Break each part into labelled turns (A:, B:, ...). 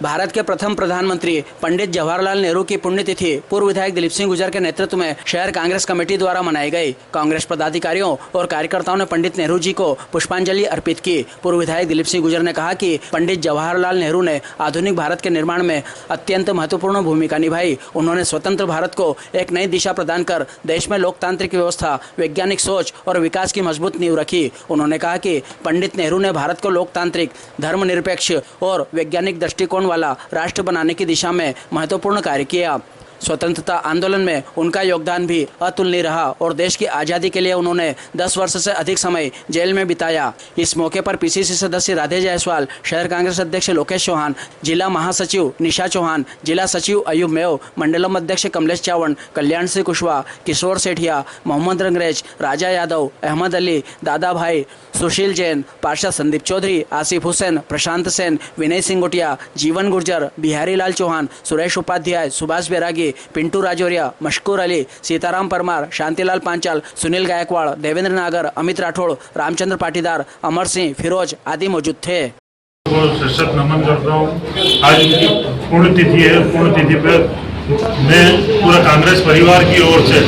A: भारत के प्रथम प्रधानमंत्री पंडित जवाहरलाल नेहरू की पुण्यतिथि पूर्व विधायक दिलीप सिंह गुर्जर के नेतृत्व में शहर कांग्रेस कमेटी द्वारा मनाई गई। कांग्रेस पदाधिकारियों और कार्यकर्ताओं ने पंडित नेहरू जी को पुष्पांजलि अर्पित की। पूर्व विधायक दिलीप सिंह गुर्जर ने कहा कि पंडित जवाहरलाल नेहरू ने आधुनिक भारत के निर्माण में अत्यंत महत्वपूर्ण भूमिका निभाई। उन्होंने स्वतंत्र भारत को एक नई दिशा प्रदान कर देश में लोकतांत्रिक व्यवस्था, वैज्ञानिक सोच और विकास की मजबूत नींव रखी। उन्होंने कहा कि पंडित नेहरू ने भारत को लोकतांत्रिक, धर्मनिरपेक्ष और वैज्ञानिक दृष्टिकोण वाला राष्ट्र बनाने की दिशा में महत्वपूर्ण कार्य किया। स्वतंत्रता आंदोलन में उनका योगदान भी अतुलनीय रहा और देश की आज़ादी के लिए उन्होंने 10 वर्ष से अधिक समय जेल में बिताया। इस मौके पर पीसीसी सदस्य राधे जायसवाल, शहर कांग्रेस अध्यक्ष लोकेश चौहान, जिला महासचिव निशा चौहान, जिला सचिव अयूब मेव, मंडलम अध्यक्ष कमलेश चावण, कल्याण सिंह कुशवाहा, किशोर सेठिया, मोहम्मद रंगरेज, राजा यादव, अहमद अली, दादा भाई, सुशील जैन, पार्षद संदीप चौधरी, आसिफ हुसैन, प्रशांत सेन, विनय सिंह गोटिया, जीवन गुर्जर, बिहारी लाल चौहान, सुरेश उपाध्याय, सुभाष बैरागी, पिंटू राजौरिया, मशकूर अली, सीताराम परमार, शांतिलाल पांचाल, सुनील गायकवाड़, देवेंद्र नागर, अमित राठौड़, रामचंद्र पाटीदार, अमर सिंह, फिरोज आदि मौजूद थे।
B: सशक्त नमन करता हूँ। आज उनकी पुण्यतिथि है। पुण्यतिथि पर मैं पूरा कांग्रेस परिवार की ओर से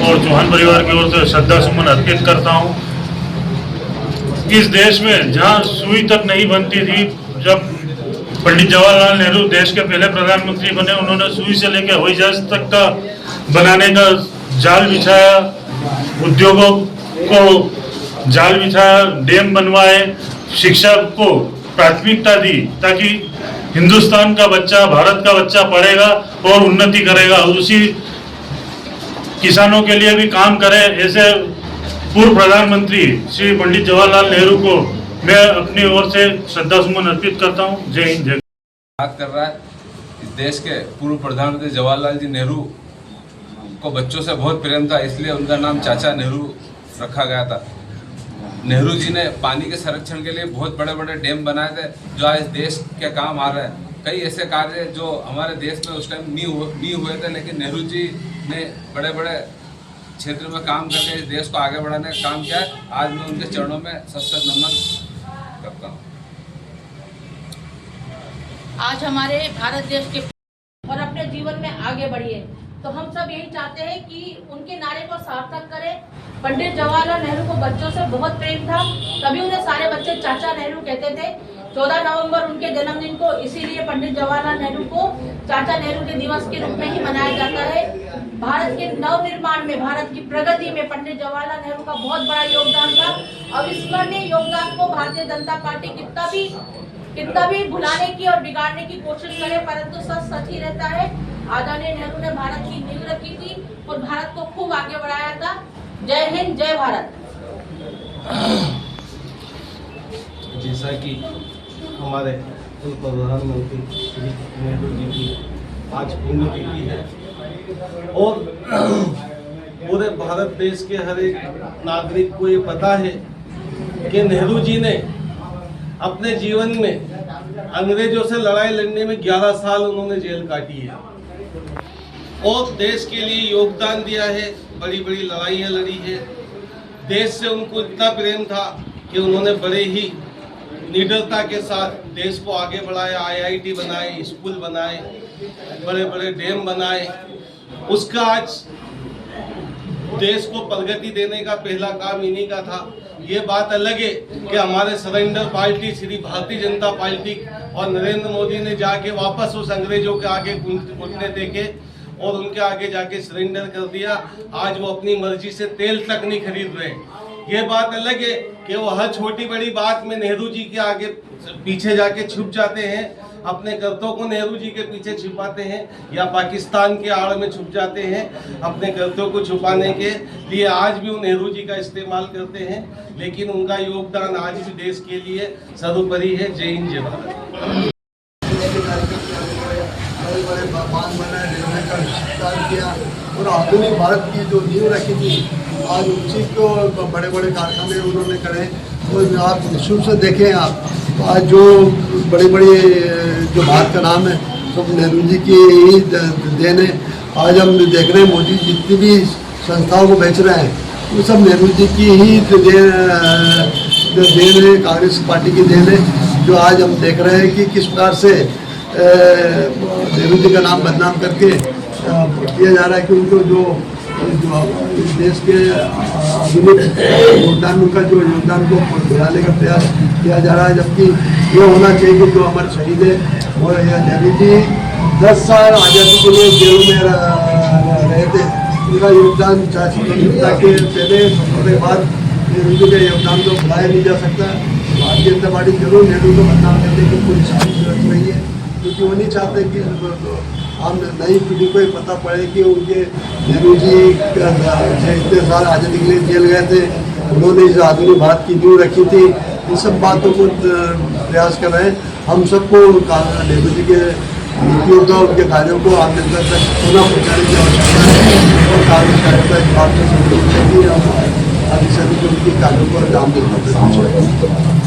B: और चौहान परिवार की ओर से श्रद्धा सुमन अर्पित करता हूँ। इस देश में जहाँ सुई तक नहीं बनती थी, जब पंडित जवाहरलाल नेहरू देश के पहले प्रधानमंत्री बने, उन्होंने सुई से लेकर हवाई जहाज तक का बनाने का जाल बिछाया, उद्योगों को जाल बिछाया, डैम बनवाए, शिक्षा को प्राथमिकता दी ताकि हिंदुस्तान का बच्चा, भारत का बच्चा पढ़ेगा और उन्नति करेगा, उसी किसानों के लिए भी काम करे। ऐसे पूर्व प्रधानमंत्री श्री पंडित जवाहरलाल नेहरू को मैं अपनी ओर से श्रद्धा सुमन अर्पित करता हूँ। जय हिंद, जय।
C: बात कर रहा है इस देश के पूर्व प्रधानमंत्री जवाहरलाल जी नेहरू को बच्चों से बहुत प्रेम था, इसलिए उनका नाम चाचा नेहरू रखा गया था। नेहरू जी ने पानी के संरक्षण के लिए बहुत बड़े बड़े डैम बनाए थे जो आज देश के काम आ रहे हैं। कई ऐसे कार्य जो हमारे देश में उस टाइम नहीं हुए थे, लेकिन नेहरू जी ने बड़े बड़े क्षेत्र में काम करके इस देश को आगे बढ़ाने का काम किया है। आज मैं उनके चरणों में सशक्त नमन करता हूँ।
D: आज हमारे भारत देश के और अपने जीवन में आगे बढ़िए, तो हम सब यही चाहते हैं कि उनके नारे को सार्थक करें। पंडित जवाहरलाल नेहरू को बच्चों से बहुत प्रेम था, तभी उन्हें सारे बच्चे चाचा नेहरू कहते थे। 14 नवंबर उनके जन्मदिन को इसीलिए पंडित जवाहरलाल नेहरू को चाचा नेहरू के दिवस के रूप में ही मनाया जाता है। भारत के नवनिर्माण में, भारत की प्रगति में पंडित जवाहरलाल नेहरू का बहुत बड़ा योगदान था। अविस्मरणीय योगदान को भारतीय जनता पार्टी कितना भी भुलाने की और बिगाड़ने की कोशिश करे, परंतु सच ही रहता है। आदरणीय नेहरू ने भारत की नींव रखी थी और भारत को खूब आगे बढ़ाया था। जय हिंद, जय भारत।
E: जैसा कि हमारे पूर्व प्रधानमंत्री श्री नेहरू जी की आज पुण्यतिथि है और पूरे भारत देश के हर एक नागरिक को ये पता है कि नेहरू जी ने अपने जीवन में अंग्रेजों से लड़ाई लड़ने में 11 साल उन्होंने जेल काटी है और देश के लिए योगदान दिया है, बड़ी बड़ी लड़ाइयाँ लड़ी है। देश से उनको इतना प्रेम था कि उन्होंने बड़े ही निडरता के साथ देश को आगे बढ़ाया। IIT बनाए, स्कूल बनाए, बड़े बड़े डैम बनाए। उसका आज देश को प्रगति देने का पहला काम इन्हीं का था। ये बात अलग है कि हमारे surrender party Shri Bharatiya Janata party और नरेंद्र मोदी ने जाके वापस उस अंग्रेजों के आगे घुटने देके और उनके आगे जाके सरेंडर कर दिया। आज वो अपनी मर्जी से तेल तक नहीं खरीद रहे। ये बात अलग है कि वो हर छोटी बड़ी बात में नेहरू जी के आगे पीछे जाके छुप जाते हैं, अपने कर्तव्यों को नेहरू जी के पीछे छुपाते हैं या पाकिस्तान के आड़ में छुप जाते हैं। अपने कर्तव्यों को छुपाने के लिए आज भी वो नेहरू जी का इस्तेमाल करते हैं, लेकिन उनका योगदान आज भी देश के लिए सर्वोपरि है। जय हिंद, जय भारत।
F: बड़े बड़े बांध बनाए, रेलवे का विस्तार किया और आधुनिक भारत की जो नींव रखी थी, आज उसी को बड़े बड़े कारखाने उन्होंने करे। और आप शुरू से देखें, आप आज जो बड़ी बड़ी जो भारत का नाम है सब नेहरू जी की ही देन है। आज हम देख रहे हैं मोदी जितनी भी संस्थाओं को बेच रहे हैं वो सब नेहरू जी की ही देन है, कांग्रेस पार्टी की देन है। जो आज हम देख रहे हैं कि किस प्रकार से नेहरू जी का नाम बदनाम करके किया जा रहा है कि उनको जो इस देश के आधुनिक योगदान, उनका जो योगदान को बढ़ाने का प्रयास किया जा रहा है, जबकि ये होना चाहिए कि जो हमारे शहीद है वो नेहरू जी 10 साल आज़ादी के लिए जेल में रहे थे। उनका योगदान स्वतंत्रता के पहले और बाद नेहरू जी के योगदान को भुलाया नहीं जा सकता। भारतीय जनता पार्टी जरूर नेहरू को बदनाम करने की पूरी साजिश रच रही है, क्योंकि वो नहीं चाहते कि हम नई पीढ़ी को पता पड़े कि उनके नेहरू जी इतने साल आज़ादी के लिए जेल गए थे, उन्होंने इस आधुनिक भारत की नींव रखी थी। इन सब बातों को प्रयास कर रहे हैं। हम सबको नेहरू जी के नीतियों का, उनके कार्यों को आम जनता तक पुनः पहुँचाने की आवश्यकता है और कांग्रेस कार्यकर्ता इस बात में सहयोग करेगी और अधिक से अधिक उनके कार्यों को अंजाम देना चाहिए।